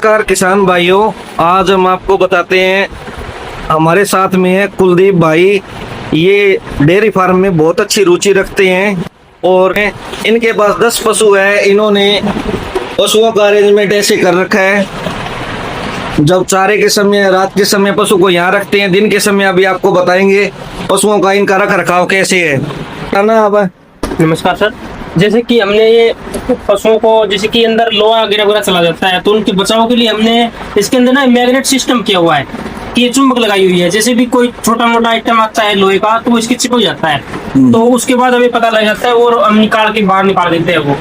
नमस्कार किसान भाइयों, आज हम आपको बताते हैं, हमारे साथ में है कुलदीप भाई। ये डेयरी फार्म में बहुत अच्छी रुचि रखते हैं और इनके पास 10 पशु है। इन्होंने पशुओं का अरेंजमेंट ऐसे कर रखा है, जब चारे के समय, रात के समय पशु को यहाँ रखते हैं, दिन के समय अभी आपको बताएंगे पशुओं का इनका रख रखाव कैसे है ना। अब नमस्कार सर, जैसे कि हमने ये पशुओं को, जैसे कि अंदर लोहा वगैरह चला जाता है, तो उनके बचाव के लिए हमने इसके अंदर ना मैग्नेट सिस्टम किया हुआ है कि ये चुंबक लगाई हुई है। जैसे भी कोई छोटा मोटा आइटम आता है लोहे का, तो वो इसके चिपक जाता है, तो उसके बाद हमें पता लग जाता है और हम निकाल के बाहर निकाल देते हैं। वो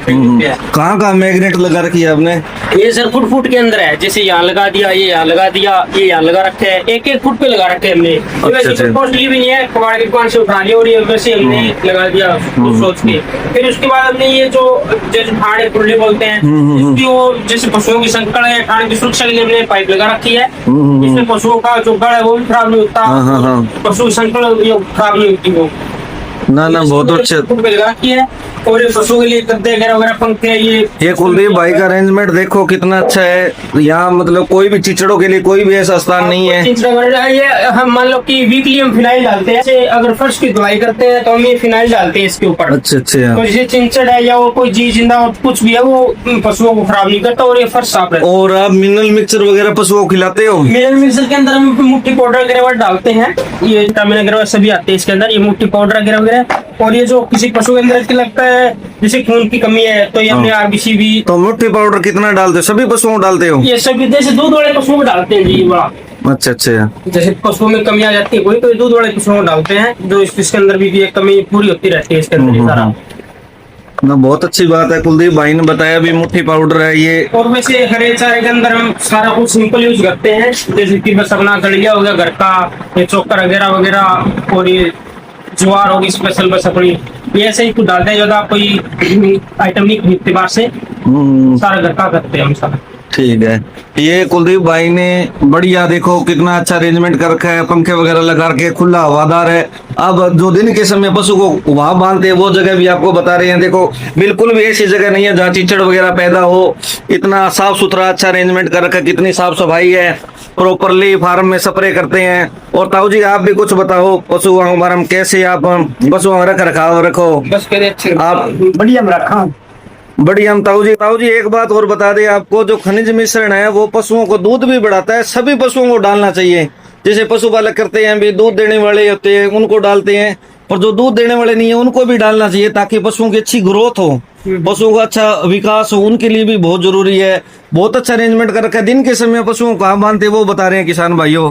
कहाँ का मैग्नेट लगा रखी है आपने? ये सर फुट के अंदर है। जैसे यहाँ लगा दिया, ये यहाँ लगा दिया, ये यहाँ लगा रखे हैं, एक एक फुट पे लगा रखे हैं हमने। कॉस्टली भी नहीं है, कबाड़ की दुकान से उठा लिया और ये वैसे हमने लगा दिया सोच के। फिर उसके बाद हमने ये जो जैसे फाड़े खुले बोलते हैं, इसकी वो जैसे पशुओं की संकड़ है, खाने की सुरक्षा के लिए हमने पाइप लगा रखी है। इसमें पशुओं का जो गढ़ है वो भी खराब नहीं होता, पशु की संकड़ खराब नहीं होती वो। ना बहुत अच्छे है। और ये पशुओं के लिए गद्दे वगैरह पंखे, ये कुलदीप भाई का अरेंजमेंट देखो कितना अच्छा है। यहाँ मतलब कोई भी चिचड़ों के लिए कोई भी ऐसा स्थान नहीं है। ये हम मान लो कि वीकली हम फिनाइल डालते हैं। जैसे अगर फर्श की धुलाई करते हैं तो हम ये फिनाइल डालते हैं इसके ऊपर। अच्छा। तो जैसे चिंचड़ है या वो कोई जी जिंदा कुछ भी है, वो पशुओं को खराब नहीं करता और ये फर्श साफ रहता है। और आप मिनरल मिक्सचर वगैरह पशुओं को खिलाते हो? मिनरल मिक्सचर के अंदर हम मुट्ठी पाउडर वगैरह डालते हैं, ये विटामिन वगैरह सभी आते हैं इसके अंदर, ये मुट्ठी पाउडर वगैरह। और ये जो किसी पशु के अंदर लगता है जैसे खून की कमी है, तो ये हमने आरबीसी भी। तो मुट्ठी पाउडर कितना डालते हो? सभी पशुओं को डालते हो? ये सभी जैसे दूध वाले पशुओं को डालते हैं जी। बड़ा अच्छा। जैसे पशुओं में कमी आ जाती है कोई, तो दूध वाले पशुओं को डालते हैं, जो इसके अंदर भी ये कमी पूरी होती रहती है इसके अंदर सारा ना। बहुत अच्छी बात है, कुलदीप भाई ने बताया भी मुट्ठी पाउडर है ये। और वैसे हरे चारे के अंदर हम सारा कुछ सिंपल यूज करते हैं, जैसे कि बस अपना दलिया हो गया घर का, ये चोकर वगैरह, और ये ज्वार होगी स्पेशल बस अपनी, ये ऐसे ही कुछ डालते हैं। ज्यादा कोई आइटम नहीं खरीदते बाहर से, सारा घर का करते हैं हम सारा। ठीक है। ये कुलदीप भाई ने बढ़िया, देखो कितना अच्छा अरेंजमेंट कर रखा है, पंखे वगैरह लगा के, खुला हवादार है। अब जो दिन के समय पशु को वहां बांधते हैं वो जगह भी आपको बता रहे हैं। देखो बिल्कुल भी ऐसी जगह नहीं है जहाँ चिचड़ वगैरह पैदा हो। इतना साफ सुथरा अच्छा अरेंजमेंट कर रखा है, कितनी साफ सफाई है, प्रॉपरली फार्म में स्प्रे करते हैं। और ताऊ जी आप भी कुछ बताओ, पशुओं के बारे में कैसे आप पशुओं रख रखाव रखो? बस अच्छे आप बढ़िया रखा बढ़िया। हम ताऊ जी एक बात और बता दें आपको, जो खनिज मिश्रण है वो पशुओं को दूध भी बढ़ाता है, सभी पशुओं को डालना चाहिए। जैसे पशुपालक करते हैं भी, दूध देने वाले होते हैं उनको डालते हैं, और जो दूध देने वाले नहीं है उनको भी डालना चाहिए, ताकि पशुओं की अच्छी ग्रोथ हो, पशुओं का अच्छा विकास हो, उनके लिए भी बहुत जरूरी है। बहुत अच्छा अरेंजमेंट कर रखा है। दिन के समय पशुओं को कहाँ बांधते वो बता रहे हैं किसान भाइयों।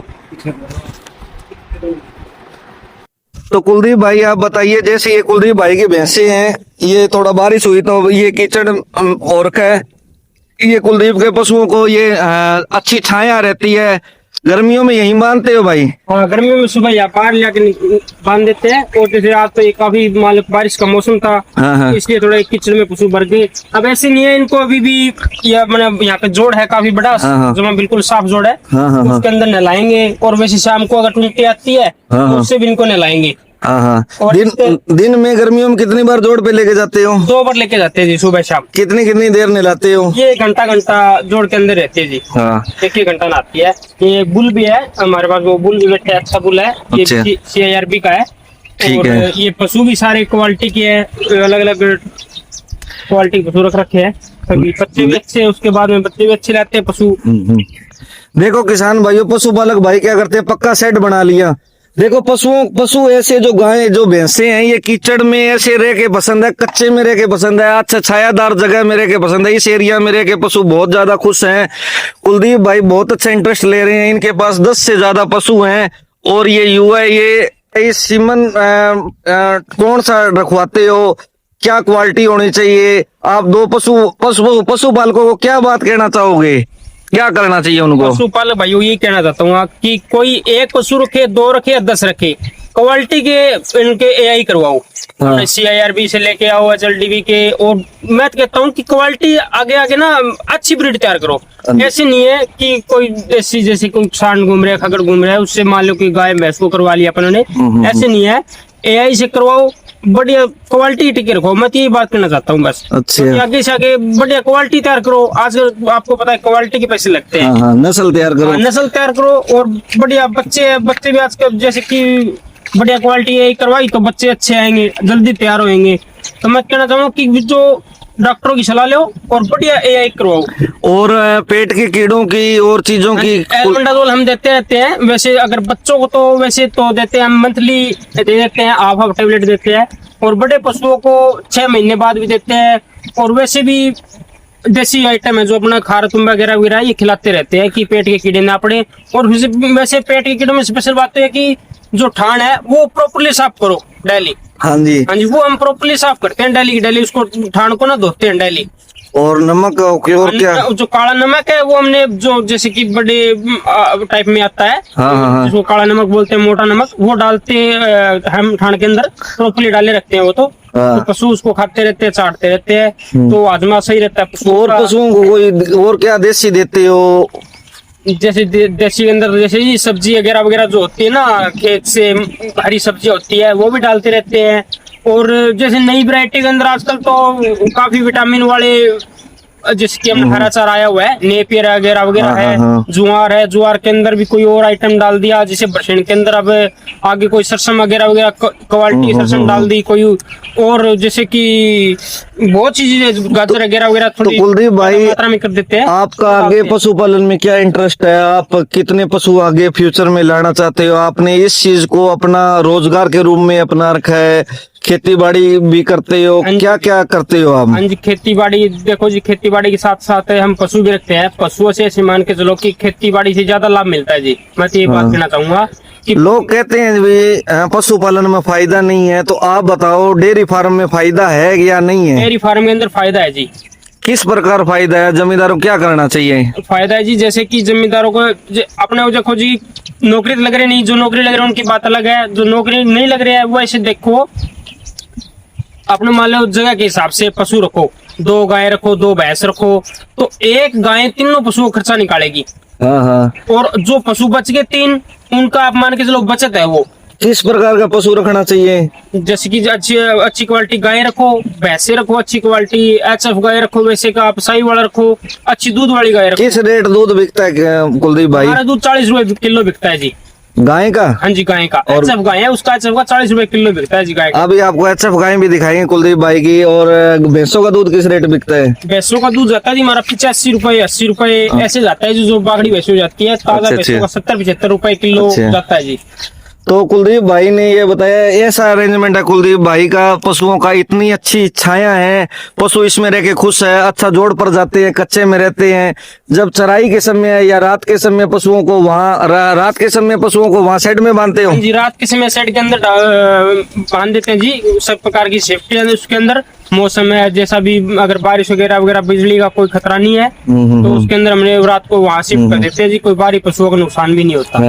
तो कुलदीप भाई आप बताइए, जैसे ये कुलदीप भाई की भैंसे हैं, ये थोड़ा बारिश हुई तो ये कीचड़ और है, ये कुलदीप के पशुओं को ये अच्छी छाया रहती है, गर्मियों में यहीं बांधते हो भाई? हाँ, गर्मियों में सुबह या बाहर लेके बांध देते हैं। और जैसे आज तो ये काफी मान लो बारिश का मौसम था, इसलिए थोड़ा कीचड़ में पशु भर गए। अब ऐसे नहीं है, इनको अभी भी मतलब यहाँ पे जोड़ है काफी बड़ा, जो बिल्कुल साफ जोड़ है, उसके अंदर नहलाएंगे। और वैसे शाम को अगर उल्टी आती है तो उससे भी इनको नहलाएंगे। दिन में गर्मियों में कितनी बार जोड़ पे लेके जाते हो? 2 बार लेके जाते हैं जी, सुबह शाम। कितनी देर नहलाते हो? ये घंटा जोड़ के अंदर रहती है जी। एक घंटा नहाती है। ये बुल भी है हमारे पास, वो बुल भी बैठे, अच्छा बुल है, ये CIRB का है। और ये पशु भी सारे क्वालिटी के है, अलग अलग क्वालिटी पशु रख रखे हैं। कभी बच्चे भी अच्छे, उसके बाद में बच्चे भी अच्छे रहते हैं पशु। देखो किसान भाइयों, पशुपालक भाई क्या करते हैं, पक्का सेट बना लिया। देखो पशु ऐसे, जो गाय जो भैंसे हैं, ये कीचड़ में ऐसे रह के पसंद है, कच्चे में रह के पसंद है, अच्छा छायादार जगह में रह के पसंद है। इस एरिया में रह के पशु बहुत ज्यादा खुश हैं। कुलदीप भाई बहुत अच्छा इंटरेस्ट ले रहे हैं, इनके पास 10 से ज्यादा पशु हैं। और ये युवा, ये सीमन कौन सा रखवाते हो, क्या क्वालिटी होनी चाहिए? आप 2 पशुपालकों को क्या बात कहना चाहोगे, क्या करना चाहिए उनको? पशुपालक भाइयों ये कहना चाहता हूँ कि कोई 1 पशु रखे, 2 रखे या 10 रखे, क्वालिटी के इनके AI करवाओ। CIRB से लेके आओ, HLDV के। और मैं तो कहता हूँ कि क्वालिटी आगे ना अच्छी ब्रीड तैयार करो। ऐसे नहीं है कि कोई ऐसी जैसे कोई सांड घूम रहा है, खगड़ घूम रहा है, उससे मान लो कि गाय भैंस को करवा लिया अपन ने, ऐसे नहीं है। AI से करवाओ, बढ़िया क्वालिटी टिके रखो, मैं तो यही बात करना चाहता हूँ बस। अच्छा। तो आगे से आगे बढ़िया क्वालिटी तैयार करो। आज आपको पता है क्वालिटी के पैसे लगते हैं। हाँ हाँ, नस्ल तैयार करो। नस्ल तैयार करो और बढ़िया बच्चे भी आजकल जैसे कि बढ़िया क्वालिटी यही करवाई तो बच्चे अच्छे आएंगे, जल्दी तैयार होंगे। तो मैं कहना चाहूँगा कि जो डॉक्टरों की सलाह लो और बढ़िया AI करवाओ। और पेट के कीड़ों की और चीजों की एल्बेंडाजोल हम देते रहते हैं। वैसे अगर बच्चों को तो वैसे तो देते हैं, हम मंथली दे देते हैं, हाफ टेबलेट देते हैं। और बड़े पशुओं को 6 महीने बाद भी देते हैं। और वैसे भी देसी आइटम है जो अपना खार तुम वगैरह वगैरह ये खिलाते रहते हैं कि पेट के कीड़े ना पड़े। और वैसे पेट के कीड़ों में स्पेशल बात तो है कि जो ठान है वो प्रॉपरली साफ करो डेली। हाँ जी। हाँ जी, वो हम प्रॉपरली साफ करते हैं डेली की डेली, उसको ठान को ना धोते हैं डेली। और नमक और क्या? जो काला नमक है वो हमने जो जैसे कि बड़े टाइप में आता है, हाँ हाँ हाँ। जिसको काला नमक बोलते हैं, मोटा नमक, वो डालते हैं हम ठान के अंदर, प्रॉपरली डाले रखते हैं वो। तो हाँ। पशु उसको खाते रहते हैं, चाटते रहते हैं, तो हाजमा सही रहता है पशु और का। पशुओं को कोई और क्या देसी देते हो? जैसे देसी के अंदर जैसे ये सब्जी वगैरह वगैरह जो होती है ना, खेत से हरी सब्जी होती है वो भी डालते रहते हैं। और जैसे नई वैरायटी के अंदर आजकल तो काफी विटामिन वाले, जैसे कि हमने हरा चारा आया हुआ है, नेपियर वगैरह वगैरह हाँ, है, हाँ, हाँ। जुआर है, जुआर के अंदर भी कोई और आइटम डाल दिया, जैसे बरसीन के अंदर अब आगे कोई सरसम वगैरह वगैरह क्वालिटी सरसम डाल दी कोई। और जैसे कि बहुत चीजें गाजर वगैरह वगैरह थोड़ी कुलदीप भाई, मात्रा में कर देते हैं। आपका आगे पशुपालन में क्या इंटरेस्ट है? आप कितने पशु आगे फ्यूचर में लाना चाहते हो? आपने इस चीज को अपना रोजगार के रूप में अपना रखा है? खेती बाड़ी भी करते हो? क्या क्या करते हो आप? हाँ जी, खेती बाड़ी देखो जी, खेती बाड़ी के साथ साथ हम पशु भी रखते हैं। पशुओं से ऐसे मान के चलो कि खेती बाड़ी से ज्यादा लाभ मिलता है जी। मैं तो ये बात कहना चाहूंगा कि लोग कहते हैं भी पशुपालन में फायदा नहीं है, तो आप बताओ डेयरी फार्म में फायदा है या नहीं है? डेयरी फार्म के अंदर फायदा है जी। किस प्रकार फायदा है? जमींदारों को क्या करना चाहिए? फायदा है जी, जैसे कि जमींदारों को अपने देखो जी, नौकरी तो लग रही नहीं, जो नौकरी लग रहे हैं उनकी बात अलग है, जो नौकरी नहीं लग रही है वो ऐसे देखो, अपने मान लो जगह के हिसाब से पशु रखो, 2 गाय रखो, 2 भैंस रखो, तो एक गाय तीनों पशुओं का खर्चा निकालेगी। हाँ हाँ। और जो पशु बच गए 3, उनका आप मान के चलो बचत है वो। किस प्रकार का पशु रखना चाहिए? जैसे कि अच्छी क्वालिटी गाय रखो, भैंसे रखो, अच्छी क्वालिटी HF गाय रखो, वैसे का आप साई वाला रखो, अच्छी दूध वाली गाय रखो। किस रेट दूध बिकता है कुलदीप भाई? हमारा दूध 40 रुपए किलो बिकता है जी, गाय का? हाँ जी, गाय का। और HF गाय है, उसका HF का 40 रुपए किलो बिकता है जी गाय का। अभी आपको HF गाय भी दिखाएंगे कुलदीप भाई की। और भैंसों का दूध किस रेट बिकता है? भैंसों का दूध जाता है जी हमारा 85 रुपए, 80 रुपए ऐसे जाता है जी। जो बागड़ी भैंस हो जाती है, ताजा अच्छा, भैंसों का 70-75 रुपए किलो अच्छा। जाता है जी। तो कुलदीप भाई ने ये बताया, ऐसा अरेंजमेंट है कुलदीप भाई का, पशुओं का इतनी अच्छी इच्छाएं हैं, पशु इसमें रह के खुश है, अच्छा जोड़ पर जाते हैं, कच्चे में रहते हैं। जब चराई के समय या रात के समय पशुओं को वहाँ रात के समय पशुओं को वहाँ शेड में बांधते हो? जी, रात के समय शेड के अंदर बांध देते हैं जी। सब प्रकार की सेफ्टी है उसके अंदर। मौसम है जैसा भी, अगर बारिश वगैरह वगैरह बिजली का कोई खतरा नहीं है तो उसके अंदर हमने रात को वहाँ शिफ्ट कर देते हैं जी। कोई बारी पशुओं का नुकसान भी नहीं होता।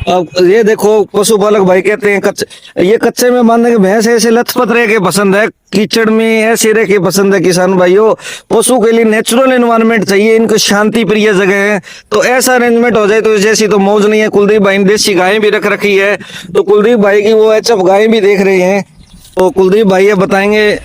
अब ये देखो, पशुपालक भाई कहते हैं ये कच्चे में बांधने के भैंस ऐसे लथपथ रह के पसंद है, कीचड़ में ऐसे रह के पसंद है। किसान भाइयों, पशु के लिए नेचुरल एनवायरनमेंट चाहिए, इनको शांति प्रिय जगह है। तो ऐसा अरेंजमेंट हो जाए तो जैसी तो मौज नहीं है। कुलदीप भाई ने देसी गायें भी रख रखी है, तो कुलदीप भाई की वो HF गायें भी देख रहे हैं। तो कुलदीप भाई ये बताएंगे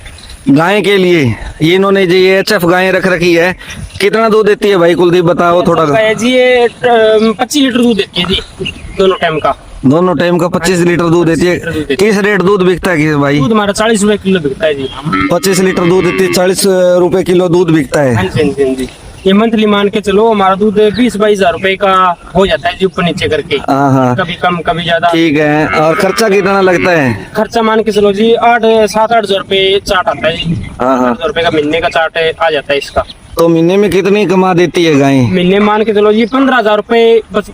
गाय के लिए, ये इन्होंने जो ये HF गायें रख रखी है, कितना दूध देती है भाई? कुलदीप बताओ थोड़ा। जी ये 25 लीटर दूध देती है जी, दोनों टाइम का। दोनों टाइम का 25 लीटर दूध देती है। किस रेट दूध बिकता है कि भाई? दूध हमारा 40 रुपए किलो बिकता है जी। 25 लीटर दूध देती है, 40 रुपए किलो दूध बिकता है। हाँ जी, हाँ जी। ये मंथली मान के चलो हमारा दूध 20-22 हजार रुपए का हो जाता है जी, ऊपर नीचे करके। हाँ हाँ, कभी कम कभी ज्यादा। ठीक है। और खर्चा कितना लगता है? खर्चा मान के चलो जी 7-8 हजार रुपए चार्ट आता है जी। हाँ हाँ। 8 रुपए का महीने का चार्ट आ जाता है इसका। तो महीने में कितनी कमा देती है गाय? महीने मान के चलो जी 15 हजार रुपए बस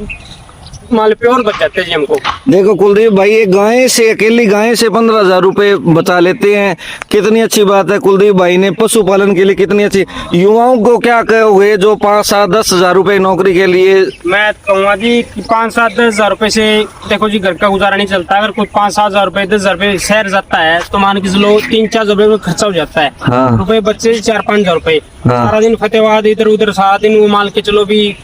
माल प्योर बच जाते हैं जी हमको। देखो कुलदीप भाई, एक गाय से, अकेली गाय से 15,000 रुपए बचा लेते हैं। कितनी अच्छी बात है कुलदीप भाई ने पशुपालन के लिए कितनी अच्छी। युवाओं को क्या कहोगे जो 5-7-10 हजार रुपए नौकरी के लिए? मैं कहूँगा जी 5-7-10 हजार रुपए से देखो जी घर का गुजारा नहीं चलता। अगर कोई 5-7 हजार रुपए 10 हजार रुपए शहर जाता है तो मान के चलो 3-4 हजार रुपए खर्चा हो जाता है। हाँ। रुपए बच्चे 4-5 हजार रुपए। हाँ। सारा दिन फतेहाबाद इधर उधर, सारा दिन वो मान के चलो भी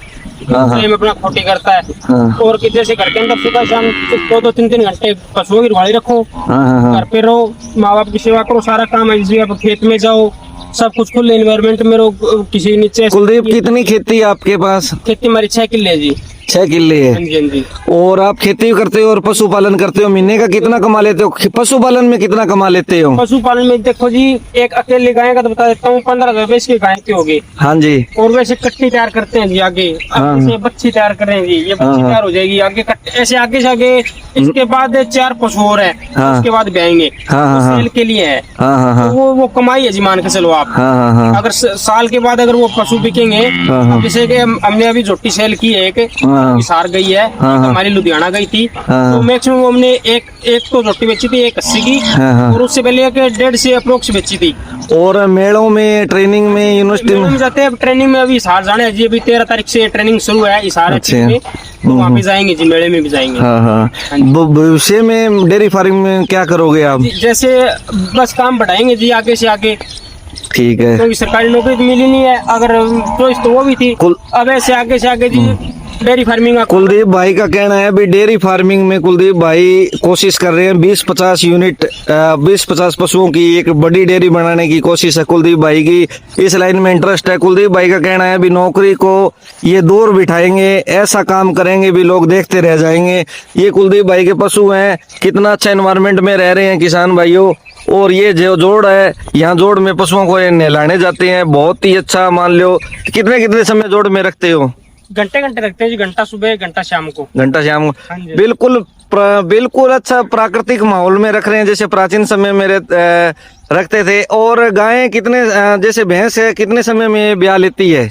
हाँ। में अपना खोटी करता है। हाँ। और कि जैसे घर के अंदर सुबह शाम 2-3 घंटे पशुओं की रखवाली रखो, हाँ। घर पे रहो, माँ बाप की सेवा करो, सारा काम है। जैसे आप खेत में जाओ, सब कुछ खुले एनवायरमेंट में रहो, किसी नीचे। कुलदीप कितनी खेती है आपके पास? खेती हमारी 6 किले है जी। 6 किले हाँ है। जी, हाँ जी। और आप खेती करते हो और पशुपालन करते हो, महीने का कितना कमा लेते हो? पशुपालन में कितना कमा लेते हो? पशुपालन में देखो जी, एक अकेली गाय का तो बता देता हूँ, 15,000 रुपए इसकी गाय की होगी। हाँ जी। और वैसे कट्टी तैयार करते हैं जी आगे। हाँ। अब जैसे बच्ची तैयार करें जी, ये बच्ची हाँ। तैयार हो जाएगी आगे ऐसे आगे से आगे। इसके बाद 4 पशु और है, हाँ। उसके बाद ब्याएंगे। हाँ, हाँ, हाँ। सेल के लिए है। हाँ। तो वो कमाई है जी, मान के चलो आप। हाँ। अगर साल के बाद अगर वो पशु बिकेंगे, हाँ। जैसे कि हमने अभी झोटी सेल की है, एक हाँ। हिसार गई है, हाँ। हमारी लुधियाना गई थी। हाँ। तो मैक्सिमम हमने एक तो झोटी बेची थी, एक 80 की। हाँ। और उससे पहले एक 1.5 से अप्रोक्स बेची थी। और मेलों में, ट्रेनिंग में, यूनिवर्सिटी ट्रेनिंग में? में जाते हैं। ट्रेनिंग में अभी हिसार जाने हैं जी, अभी 13 तारीख से ट्रेनिंग शुरू है हिसार अच्छा। में। तो वहाँ पे जाएंगे जी, मेले में भी जाएंगे। हाँ। भविष्य में डेयरी फार्मिंग में क्या करोगे आप? जैसे बस काम बढ़ाएंगे जी आगे से आगे, ठीक है। क्योंकि सरकारी नौकरी तो मिली नहीं है। अगर चॉइस तो वो भी थी। अब ऐसे आगे से आगे जी डेयरी फार्मिंग का। कुलदीप भाई का कहना है भी डेयरी फार्मिंग में कुलदीप भाई कोशिश कर रहे हैं 20-50 यूनिट 20-50 पशुओं की एक बड़ी डेयरी बनाने की कोशिश है कुलदीप भाई की। इस लाइन में इंटरेस्ट है। कुलदीप भाई का कहना है भी नौकरी को ये दूर बिठाएंगे, ऐसा काम करेंगे भी लोग देखते रह जाएंगे। ये कुलदीप भाई के पशु हैं, कितना अच्छा एनवायरमेंट में रह रहे हैं किसान भाइयों। और ये जो जोड़ है, यहाँ जोड़ में पशुओं को ये नहलाने जाते हैं, बहुत ही अच्छा। मान लो कितने समय जोड़ में रखते हो? घंटे रखते हैं जी, घंटा सुबह, घंटा शाम को। घंटा शाम को। हाँ जी। बिल्कुल अच्छा प्राकृतिक माहौल में रख रहे हैं, जैसे प्राचीन समय में रखते थे। और गायें कितने जैसे भैंस है, कितने समय में ब्याह लेती है?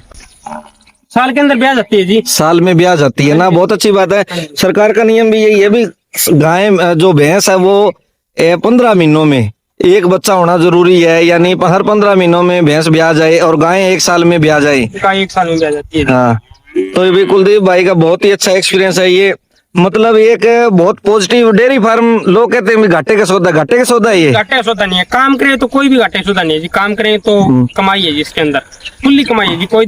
साल के अंदर ब्याह जाती है जी। साल में ब्याह जाती है ना, बहुत अच्छी बात है। सरकार का नियम भी यही है भी गाय जो भैंस है वो 15 महीनों में एक बच्चा होना जरूरी है, यानी हर 15 महीनों में भैंस ब्याह जाए और गाय 1 साल में ब्याह जाए। गाय 1 साल में ब्याह जाती है। हाँ, तो ये भी कुलदीप भाई का बहुत ही अच्छा एक्सपीरियंस है। ये मतलब एक बहुत पॉजिटिव डेयरी फार्म। लोग कहते हैं घाटे का सौदा है ये। घाटे का सौदा नहीं है। काम करें तो कोई भी घाटे का सौदा नहीं है जी। काम करें तो कमाई है जी, इसके अंदर फुल्ली कमाई है जी। कोई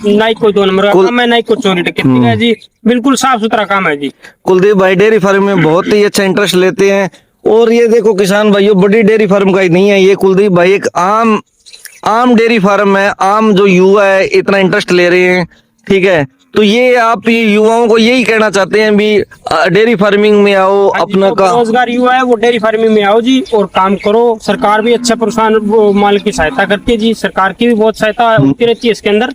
ना ही कोई 2 नंबर का काम है, ना ही कोई चोरी डकैती है जी। बिल्कुल साफ सुथरा काम है जी। कुलदीप भाई डेयरी फार्म में बहुत ही अच्छा इंटरेस्ट लेते हैं। और ये देखो किसान भाइयों, बड़ी डेयरी फार्म का ही नहीं है ये कुलदीप भाई, एक आम डेयरी फार्म है। आम जो युवा है इतना इंटरेस्ट ले रहे हैं, ठीक है। तो ये आप युवाओं को यही कहना चाहते हैं भी डेयरी फार्मिंग में आओ, अपना का रोजगार युवा है वो डेयरी फार्मिंग में आओ जी और काम करो। सरकार भी अच्छा प्रोत्साहन माल की सहायता करती है जी। सरकार की भी बहुत सहायता होती रहती है इसके अंदर।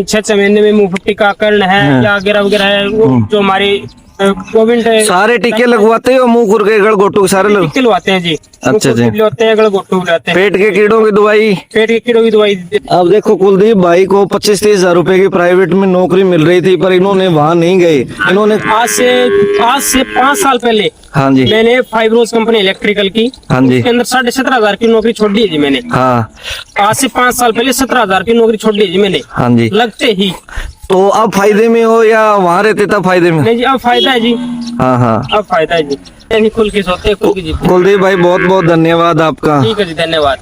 6 महीने में मुफ्त टीकाकरण है या वगैरह है। वो जो हमारे गवर्नमेंट है, सारे टीके लगवाते हो? मुंह खुर के गड़ घोटू सारे लोग टीके लगवाते हैं जी। अच्छा जी। लगवाते हैं, गड़गोटू लगवाते हैं। पेट के कीड़ों की दवाई? पेट के कीड़ों की दवाई। अब देखो कुलदीप भाई को 25-30 हजार रुपए की प्राइवेट में नौकरी मिल रही थी, पर इन्होंने वहां नहीं गए। इन्होंने आज से 5 साल पहले हाँ जी, मैंने फाइब्रोज कंपनी इलेक्ट्रिकल की, हाँ जी, उसके अंदर 17,500 की नौकरी छोड़ दी है जी मैंने। हाँ। आज से 5 साल पहले 17,000 की नौकरी छोड़ दी जी मैंने, हाँ जी। लगते ही। तो अब फायदे में हो या वहां रहते तब फायदे में? नहीं जी, अब फायदा है जी। हाँ। अब फायदा है जी। खुल के सोते, खुल के जीते। कुलदीप भाई बहुत बहुत धन्यवाद आपका। ठीक है जी, धन्यवाद।